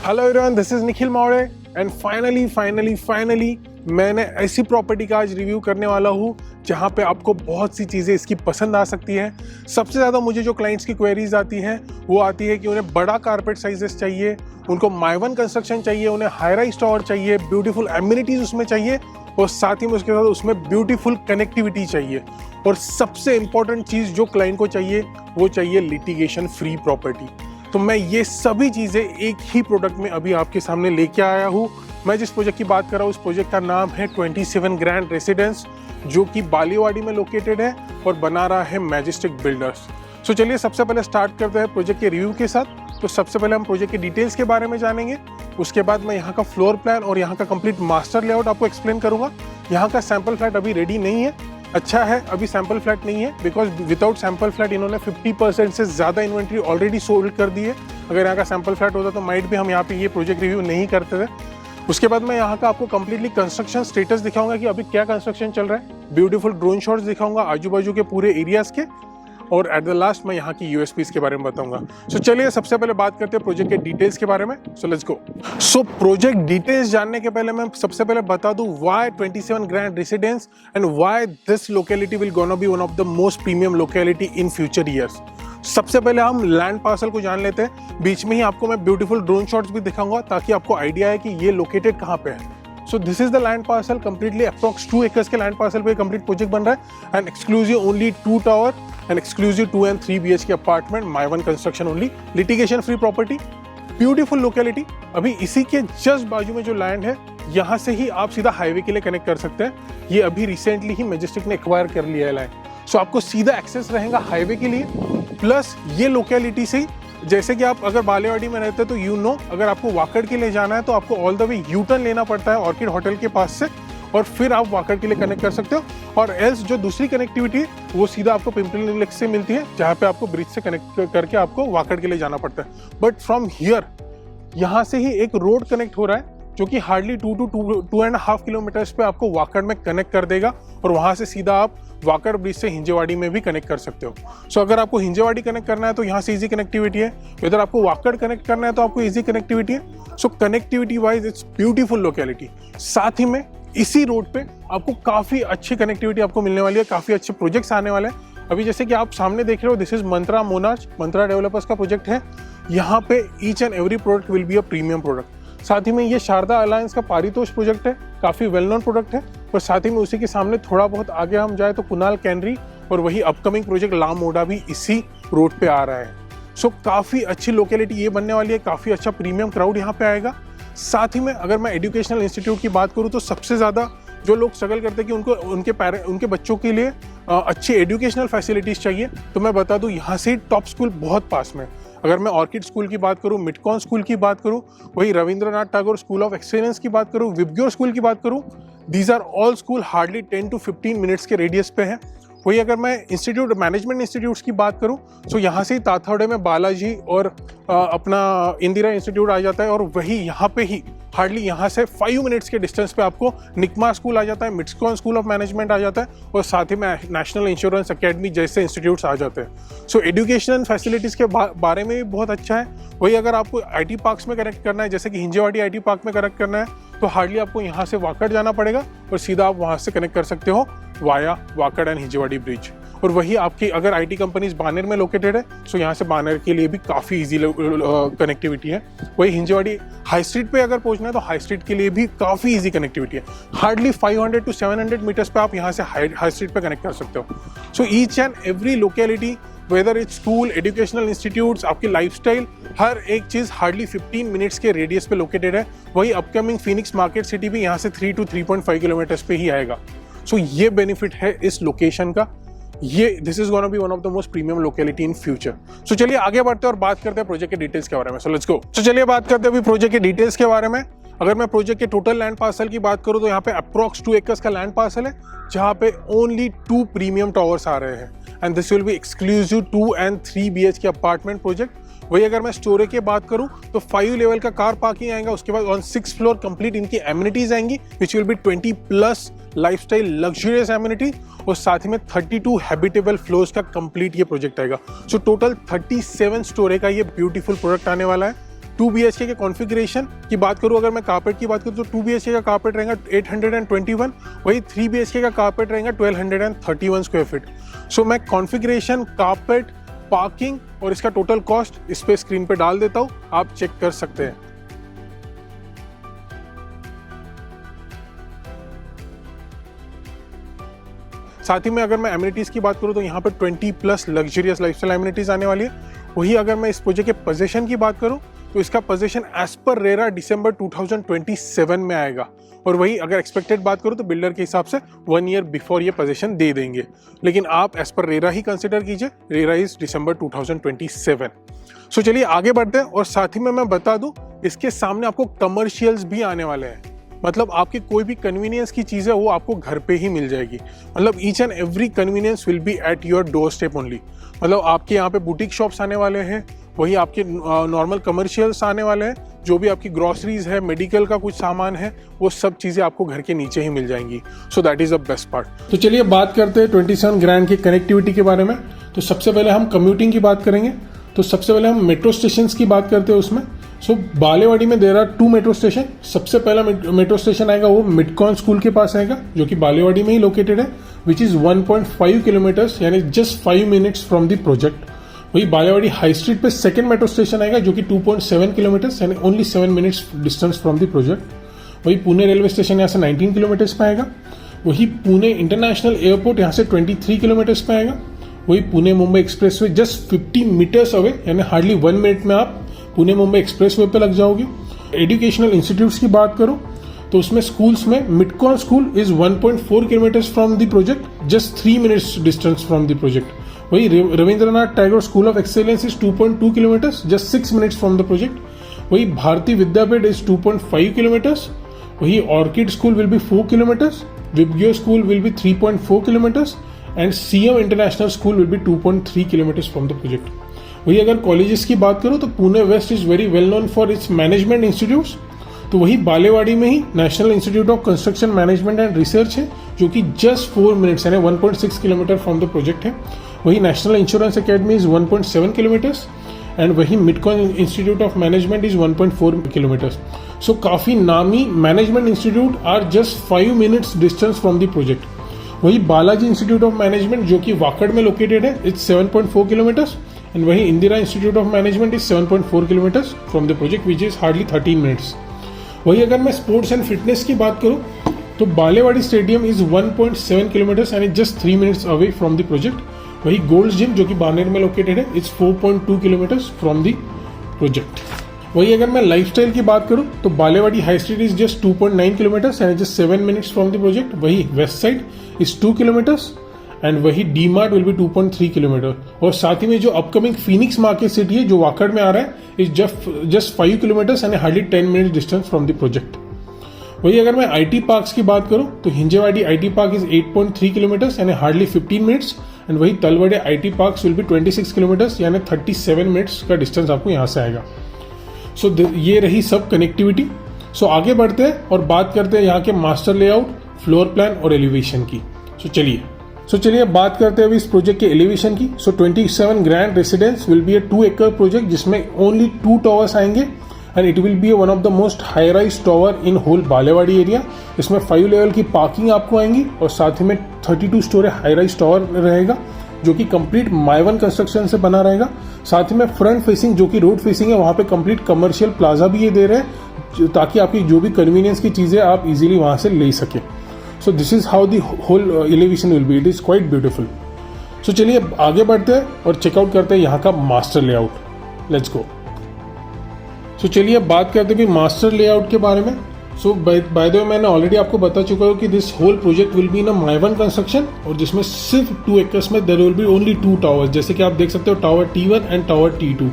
Hello everyone, this is Nikhil Maurya and finally मैंने ऐसी property का आज रिव्यू करने वाला हूँ जहाँ पे आपको बहुत सी चीज़ें इसकी पसंद आ सकती हैं। सबसे ज़्यादा मुझे जो क्लाइंट्स की क्वेरीज आती हैं वो आती है कि उन्हें बड़ा कारपेट साइजेस चाहिए, उनको माइवन कंस्ट्रक्शन चाहिए, उन्हें हाई राइज टावर चाहिए, ब्यूटीफुल एमिनिटीज उसमें चाहिए और साथ ही में उसके साथ उसमें ब्यूटीफुल कनेक्टिविटी चाहिए। और सबसे इंपॉर्टेंट चीज़ जो क्लाइंट को चाहिए वो चाहिए लिटिगेशन फ्री प्रॉपर्टी। तो मैं ये सभी चीज़ें एक ही प्रोडक्ट में अभी आपके सामने लेके आया हूँ। मैं जिस प्रोजेक्ट की बात कर रहा हूँ उस प्रोजेक्ट का नाम है 27 ग्रैंड रेसिडेंस, जो कि बालीवाड़ी में लोकेटेड है और बना रहा है मैजेस्टिक बिल्डर्स। सो चलिए सबसे पहले स्टार्ट करते हैं प्रोजेक्ट के रिव्यू के साथ। तो सबसे पहले हम प्रोजेक्ट के डिटेल्स के बारे में जानेंगे, उसके बाद मैं यहाँ का फ्लोर प्लान और यहाँ का कंप्लीट मास्टर लेआउट आपको एक्सप्लेन करूँगा। यहाँ का सैम्पल फ्लैट अभी रेडी नहीं है, अच्छा है अभी सैम्पल फ्लैट नहीं है, बिकॉज विदाउट सैम्पल फ्लैट इन्होंने 50% से ज़्यादा इन्वेंट्री ऑलरेडी सोल्ड कर दी है। अगर यहाँ का सैम्पल फ्लैट होता तो माइट भी हम यहाँ पे ये प्रोजेक्ट रिव्यू नहीं करते थे। उसके बाद मैं यहाँ का आपको कंप्लीटली कंस्ट्रक्शन स्टेटस दिखाऊंगा कि अभी क्या कंस्ट्रक्शन चल रहा है, ब्यूटीफुल ड्रोन शॉट्स दिखाऊंगा आजू बाजू के पूरे एरियाज के, और एट द लास्ट मैं यहाँ की यूएसपीज के बारे में बताऊंगा। सो चलिए सबसे पहले बात करते हैं प्रोजेक्ट के डिटेल्स के बारे में। So let's go. So project details जानने के पहले मैं सबसे पहले बता दूं why 27 grand residence and why this locality will gonna be one of the most premium locality in future years. सबसे पहले हम लैंड पार्सल को जान लेते हैं। बीच में ही आपको मैं ब्यूटीफुल ड्रोन शॉट्स भी दिखाऊंगा ताकि आपको आइडिया है कि ये लोकेटेड कहाँ पे है। So this is the land parcel, completely approx 2 acres के लैंड पार्सल पे कंप्लीट प्रोजेक्ट बन रहा है and exclusive only 2 tower and exclusive 2 and 3 BHK apartment, माइवन construction only, litigation free property, beautiful locality. अभी इसी के जस्ट बाजू में जो लैंड है यहाँ से ही आप सीधा हाईवे के लिए कनेक्ट कर सकते हैं। ये अभी रिसेंटली ही मैजेस्टिक ने एक्वायर कर लिया है लैंड, सो आपको सीधा एक्सेस रहेगा हाईवे के लिए। प्लस ये लोकेलिटी से जैसे कि आप अगर बालीवाड़ी में रहते हैं तो अगर आपको वाकड़ के लिए जाना है तो आपको all the way U turn लेना पड़ता है ऑर्किड होटल के पास से, और फिर आप वाकड़ के लिए कनेक्ट कर सकते हो। और एल्स जो दूसरी कनेक्टिविटी है वो सीधा आपको पिंपरी लेक से मिलती है, जहाँ पे आपको ब्रिज से कनेक्ट करके आपको वाकड़ के लिए जाना पड़ता है। बट फ्रॉम हियर यहाँ से ही एक रोड कनेक्ट हो रहा है जो कि हार्डली 2 to 2.5 किलोमीटर्स पे आपको वाकड़ में कनेक्ट कर देगा, और वहाँ से सीधा आप वाकड़ ब्रिज से हिंजेवाड़ी में भी कनेक्ट कर सकते हो। सो अगर आपको हिंजेवाड़ी कनेक्ट करना है तो यहाँ से इजी कनेक्टिविटी है, इधर आपको वाकड़ कनेक्ट करना है तो आपको इजी कनेक्टिविटी है। So connectivity wise it's beautiful locality. साथ ही में इसी रोड पे आपको काफ़ी अच्छी कनेक्टिविटी आपको मिलने वाली है, काफ़ी अच्छे प्रोजेक्ट्स आने वाले हैं। अभी जैसे कि आप सामने देख रहे हो, this is Mantra monarch, Mantra developers का प्रोजेक्ट है। यहाँ पे each and every product will be a premium product. साथ ही में ये शारदा अलायंस का पारितोष प्रोजेक्ट है, काफ़ी वेल नोन प्रोडक्ट है। और साथ ही में उसी के सामने थोड़ा बहुत आगे हम जाए तो कुनाल कैनरी और वही अपकमिंग प्रोजेक्ट ला मोडा भी इसी रोड पे आ रहा है। सो काफ़ी अच्छी लोकेलिटी ये बनने वाली है, काफ़ी अच्छा प्रीमियम क्राउड यहाँ पे आएगा। साथ ही में अगर मैं एजुकेशनल इंस्टीट्यूट की बात करूँ तो सबसे ज़्यादा जो लोग स्ट्रगल करते हैं कि उनको उनके बच्चों के लिए अच्छी एजुकेशनल फैसिलिटीज़ चाहिए, तो मैं बता दूँ यहाँ से टॉप स्कूल बहुत पास में। अगर मैं ऑर्किड स्कूल की बात करूँ, मिडकॉन स्कूल की बात करूँ, वही Rabindranath Tagore school of excellence की बात करूँ, विबग्योर स्कूल की बात करूँ, these are all school hardly 10 to 15 minutes के रेडियस पे हैं। वही अगर मैं इंस्टीट्यूट मैनेजमेंट इंस्टीट्यूट्स की बात करूं तो यहाँ से ही ताथौड़े में बालाजी और अपना इंदिरा इंस्टीट्यूट आ जाता है, और वही यहाँ पे ही हार्डली यहाँ से 5 मिनट्स के डिस्टेंस पे आपको निकमा स्कूल आ जाता है, मिडकॉन स्कूल ऑफ मैनेजमेंट आ जाता है, और साथ ही में नेशनल इंश्योरेंस अकेडमी जैसे इंस्टीट्यूट्स आ जाते हैं। सो एजुकेशन फैसिलिटीज़ के बारे में भी बहुत अच्छा है। वही अगर आपको IT पार्क्स में कनेक्ट करना है, जैसे कि हिंजेवाड़ी IT पार्क में कनेक्ट करना है, तो हार्डली आपको यहाँ से वाकड़ जाना पड़ेगा और सीधा आप वहाँ से कनेक्ट कर सकते हो via Wakad and Hinjewadi bridge. और वही आपकी अगर IT कंपनीज बानेर में लोकेटेड है तो यहाँ से बानेर के लिए भी काफ़ी इजी कनेक्टिविटी है। वही हिंजेवाड़ी हाई स्ट्रीट पे अगर पहुँचना है तो हाई स्ट्रीट के लिए भी काफ़ी इजी कनेक्टिविटी है। हार्डली 500 to 700 मीटर्स पे आप यहाँ से हाई स्ट्रीट पे कनेक्ट कर सकते हो। So each and every locality, whether it's school, educational institutes, आपकी लाइफस्टाइल, हर एक चीज़ हार्डली 15 मिनट्स के रेडियस पे लोकेटेड है। वही अपकमिंग फिनिक्स मार्केट सिटी भी यहाँ से 3 to 3.5 किलोमीटर्स पे ही आएगा। सो ये बेनिफिट है इस लोकेशन का। ये this is gonna be one of the most premium locality in future. So चलिए आगे बढ़ते हैं और बात करते हैं प्रोजेक्ट के डिटेल्स के बारे में। So let's go. सो चलिए बात करते हैं अभी प्रोजेक्ट के डिटेल्स के बारे में। अगर मैं प्रोजेक्ट के टोटल लैंड पार्सल की बात करूं तो यहाँ पे अप्रॉक्स 2 एकर्स का लैंड पार्सल है, जहाँ पे ओनली 2 प्रीमियम टावर्स आ रहे हैं and this will be exclusive 2 and 3 BHK apartment project. वही अगर मैं स्टोरेज की बात करूं तो 5 लेवल का कार पार्किंग आएगा, उसके बाद ऑन 6th फ्लोर कंप्लीट इनकी एमिनिटीज आएंगी which will be 20+ lifestyle luxurious amenity, और साथ ही में 32 हैबिटेबल फ्लोर्स का कंप्लीट ये प्रोजेक्ट आएगा। सो टोटल 37 स्टोरेज का ये ब्यूटीफुल प्रोडक्ट आने वाला है। 2 BHK के कॉन्फ़िगरेशन की बात करूँ, अगर मैं कारपेट की बात करूँ तो 2 BHK का कारपेट रहेगा 821, वही 3 BHK का कारपेट रहेगा 1231 स्क्वायर फीट। सो मैं कॉन्फ़िगरेशन, कारपेट, पार्किंग और इसका टोटल कॉस्ट इस पे स्क्रीन पे डाल देता हूँ, आप चेक कर सकते हैं। साथ ही में अगर मैं एमिनिटीज़ की बात करूँ तो यहाँ पर 20+ लग्जरियस लाइफस्टाइल एमिनिटीज़ आने वाली है। वही अगर मैं इस प्रोजेक्ट के पोजीशन की बात करूँ तो इसका पोजीशन एज पर रेरा दिसंबर 2027 में आएगा, और वही अगर एक्सपेक्टेड बात करूँ तो बिल्डर के हिसाब से 1 ईयर बिफोर ये पोजीशन दे देंगे, लेकिन आप एज पर रेरा ही कंसिडर कीजिए, रेरा इज दिसंबर 2027। सो चलिए आगे बढ़ते हैं, और साथ ही में मैं बता दूं इसके सामने आपको कमर्शियल्स भी आने वाले हैं। मतलब आपकी कोई भी कन्वीनियंस की चीज़ है वो आपको घर पे ही मिल जाएगी। मतलब each and every convenience will be at your door step only. मतलब आपके यहाँ पे बुटीक शॉप्स आने वाले हैं, वही आपके नॉर्मल कमर्शियल्स आने वाले हैं, जो भी आपकी ग्रॉसरीज है, मेडिकल का कुछ सामान है, वो सब चीज़ें आपको घर के नीचे ही मिल जाएंगी। So that is the best part. तो चलिए बात करते हैं 27 ग्रैंड की कनेक्टिविटी के बारे में। तो सबसे पहले हम कम्यूटिंग की बात करेंगे। तो सबसे पहले हम मेट्रो स्टेशन की बात करते हैं उसमें। सो बालेवाड़ी में देर आर 2 मेट्रो स्टेशन। सबसे पहला मेट्रो स्टेशन आएगा वो मिडकॉन स्कूल के पास आएगा, जो कि बालेवाड़ी में ही लोकेटेड है, विच इज 1.5 किलोमीटर्स, यानी just 5 minutes from the project. वही बालेवाड़ी हाई स्ट्रीट पे सेकंड मेट्रो स्टेशन आएगा, जो कि 2.7 किलोमीटर्स, यानी only 7 minutes distance from the project. वही पुणे रेलवे स्टेशन यहाँ से 19 किलोमीटर्स पे आएगा। वही पुणे इंटरनेशनल एयरपोर्ट यहाँ से 23 किलोमीटर्स पे आएगा। वही Pune Mumbai expressway just 50 metres away, यानी हार्डली 1 मिनट में आप पुणे मुंबई एक्सप्रेसवे पे लग जाओगे। एजुकेशनल इंस्टीट्यूट्स की बात करो तो उसमें स्कूल्स में Midcon school is 1.4 kilometres from the project, just 3 minutes distance from the project. वही Rabindranath Tagore school of excellence is 2.2 kilometres, just 6 minutes from the project. वही भारती विद्यापीठ इज 2.5 किलोमीटर्स। वही orchid school will be 4 kilometres, विबग्यो school will be 3.4 kilometres, and CM international school will be 2.3 kilometres from the project. वही अगर colleges की बात करूं तो Pune west is very well known for its management institutes. तो वही बालेवाड़ी में ही national institute of construction management and research है, जो कि जस्ट 4 मिनट्स यानी 1.6 किलोमीटर फ्रॉम द प्रोजेक्ट है। वही national insurance academy is 1.7 kilometres, and वही Midcon institute of management is 1.4 kilometres. So काफी नामी management institute are just 5 minutes distance from the project. वही बालाजी इंस्टीट्यूट ऑफ मैनेजमेंट, जो कि वाकड़ में लोकेटेड है, इट्स 7.4 किलोमीटर्स, एंड वही Indira institute of management is 7.4 kilometres from the project, which is hardly 13 minutes. वही अगर मैं स्पोर्ट्स एंड फिटनेस की बात करूं तो बालेवाड़ी स्टेडियम इज 1.7 किलोमीटर्स यानी just 3 minutes away from the project. वही गोल्ड जिम, जो कि बानेर में लोकेटेड है, it's 4.2 kilometres from the project. वही अगर मैं लाइफस्टाइल की बात करूं तो Balewadi high street is just 2.9 kilometres यानी just 7 minutes from the project. वही west side is 2 kilometres, and वही D mart will be 2.3 kilometre. और साथ ही में जो अपकमिंग फिनिक्स मार्केट सिटी है, जो वाकड़ में आ रहा है, इज जस्ट 5 किलोमीटर्स यानी hardly 10 minutes distance from the project. वही अगर मैं आईटी पार्क्स की बात करूं तो Hinjewadi IT park is 8.3 kilometres यानी हार्डली 15 मिनट्स, एंड वही Talawade IT parks will be 26 kilometres यानी 37 मिनट्स का डिस्टेंस आपको यहां से आएगा। सो ये रही सब कनेक्टिविटी। सो आगे बढ़ते हैं और बात करते हैं यहाँ के मास्टर लेआउट, फ्लोर प्लान और एलिवेशन की। सो चलिए बात करते हैं अभी इस प्रोजेक्ट के एलिवेशन की। So 27 grand residence will be a 2 एकड़ प्रोजेक्ट, जिसमें ओनली 2 टावर्स आएंगे, and it will be one of the most high rise tower in whole Balewadi area. इसमें 5 लेवल की पार्किंग आपको आएंगी, और साथ ही में 32 स्टोरी हाई राइज टावर रहेगा, जो कि कंप्लीट माइवन कंस्ट्रक्शन से बना रहेगा। साथ ही में फ्रंट फेसिंग, जो कि रोड फेसिंग है, वहाँ पे कंप्लीट कमर्शियल प्लाजा भी ये दे रहे हैं, ताकि आपकी जो भी कन्वीनियंस की चीज़ें आप इजीली वहाँ से ले सकें। So this is how the whole elevation will be, it is quite beautiful. So चलिए आगे बढ़ते हैं और चेकआउट करते हैं यहाँ का master layout. Let's go. So चलिए बात करते हैं मास्टर लेआउट के बारे में। सो बाय द वे मैंने ऑलरेडी आपको बता चुका हूँ कि this whole project will be in a Mivan construction, और जिसमें सिर्फ 2 एकर्स में there will be only 2 towers, जैसे कि आप देख सकते हो tower T1 and tower T2।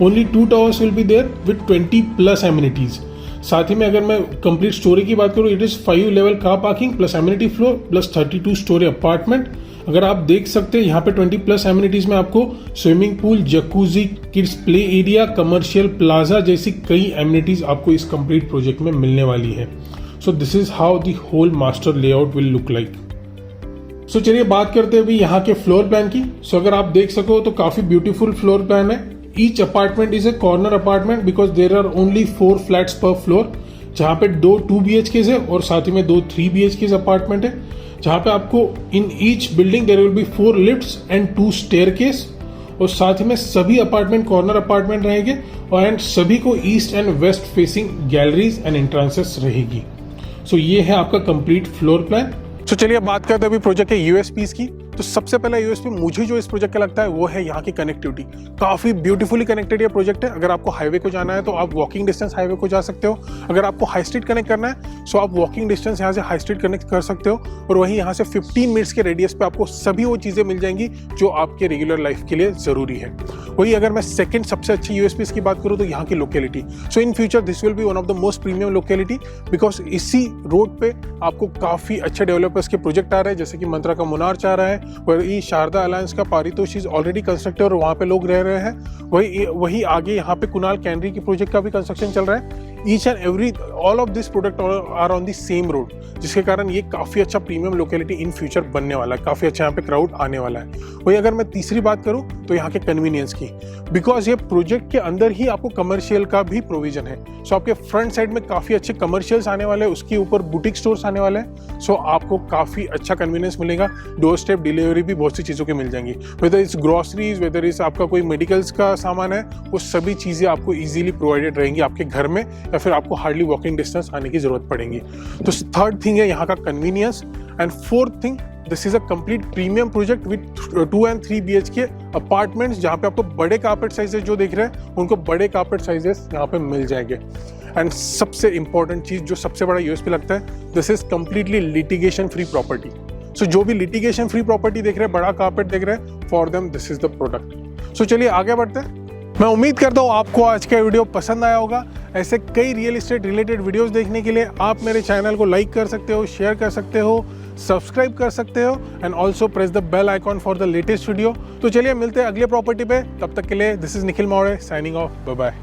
Only 2 towers will be there with 20+ amenities. साथ ही में अगर मैं कंप्लीट स्टोरी की बात करूँ, it is 5 level car parking plus amenity floor plus 32 story apartment. अगर आप देख सकते हैं यहाँ पे 20+ एमिनिटीज में आपको swimming pool, jacuzzi, kids play area, commercial plaza जैसी कई एमिनिटीज आपको इस कंप्लीट प्रोजेक्ट में मिलने वाली है। So this is how the whole master layout will look like. So चलिए बात करते हैं अभी यहाँ के फ्लोर प्लान की। सो अगर आप देख सको तो काफी ब्यूटीफुल फ्लोर प्लान है। Each apartment is a corner apartment because there are only 4 flats per floor, जहाँ पे 2 2BHK है और साथ ही में 2 3BHK अपार्टमेंट है, जहाँ पे आपको in each building their will be 4 lifts and 2 staircase, और साथ ही में सभी अपार्टमेंट कॉर्नर अपार्टमेंट रहेंगे और एंड सभी को east and west facing galleries and entrances रहेगी। सो ये है आपका कंप्लीट फ्लोर प्लान। तो चलिए अब बात करते हैं अभी प्रोजेक्ट के यूएसपीज की। तो सबसे पहला यूएसपी मुझे जो इस प्रोजेक्ट का लगता है वो है यहाँ की कनेक्टिविटी। काफी ब्यूटीफुली कनेक्टेड ये प्रोजेक्ट है। अगर आपको हाईवे को जाना है तो आप वॉकिंग डिस्टेंस हाईवे को जा सकते हो, अगर आपको हाई स्ट्रीट कनेक्ट करना है सो आप वॉकिंग डिस्टेंस यहाँ से हाई स्ट्रीट कनेक्ट कर सकते हो, और वहीं यहाँ से 15 मिनट्स के रेडियस पे आपको सभी वो चीजें मिल जाएंगी जो आपके रेगुलर लाइफ के लिए जरूरी है। वही अगर मैं सेकंड सबसे अच्छी यूएसपी की बात करूँ तो यहाँ की locality. So in future this will be one of the most premium locality because इसी रोड पे आपको काफी अच्छे डेवलपर्स के प्रोजेक्ट आ रहे हैं, जैसे कि मंत्रा का मुनार्च आ रहा है, वही शारदा अलायंस का पारितोष इज ऑलरेडी कंस्ट्रक्टेड और वहाँ पे लोग रह रहे हैं। वही आगे यहाँ पे कुणाल कैनरी की प्रोजेक्ट का भी कंस्ट्रक्शन चल रहा है। Each and every all of this product are on the same road, जिसके कारण ये काफी अच्छा प्रीमियम लोकेलिटी इन फ्यूचर बनने वाला है, काफी अच्छा यहाँ पे क्राउड आने वाला है। वही अगर मैं तीसरी बात करूँ तो यहाँ के कन्वीनियंस की, बिकॉज ये प्रोजेक्ट के अंदर ही आपको कमर्शियल का भी प्रोविजन है। सो आपके फ्रंट साइड में काफी अच्छे कमर्शियल्स आने वाले हैं, उसके ऊपर बुटीक स्टोर्स आने वाले हैं। सो आपको काफी अच्छा कन्वीनियंस मिलेगा, डोर स्टेप डिलीवरी भी बहुत सी चीजों की मिल जाएंगी, whether is groceries, whether is आपका कोई मेडिकल्स का सामान है, वो सभी चीजें आपको इजीली प्रोवाइडेड रहेंगी आपके घर में, या फिर आपको हार्डली वॉकिंग डिस्टेंस आने की जरूरत पड़ेगी। तो थर्ड थिंग है यहाँ का convenience, and fourth thing this is a complete premium project with 2 and 3 BHK apartments, जहाँ पे आपको बड़े कार्पेट साइजेस जो दिख रहे हैं उनको बड़े कार्पेट साइजेस यहाँ पे मिल जाएंगे। एंड सबसे इंपॉर्टेंट चीज जो सबसे बड़ा यूएसपी लगता है, this is completely litigation free property. So जो भी लिटिगेशन फ्री प्रॉपर्टी देख रहे हैं, बड़ा कार्पेट देख रहे हैं, for them this is the product. So चलिए आगे बढ़ते हैं। मैं उम्मीद करता हूँ आपको आज का वीडियो पसंद आया होगा। ऐसे कई रियल एस्टेट रिलेटेड वीडियोस देखने के लिए आप मेरे चैनल को लाइक कर सकते हो, शेयर कर सकते हो, सब्सक्राइब कर सकते हो, and also press the bell icon for the latest video. तो चलिए मिलते हैं अगले प्रॉपर्टी पे, तब तक के लिए this is Nikhil Maurya signing off, bye bye.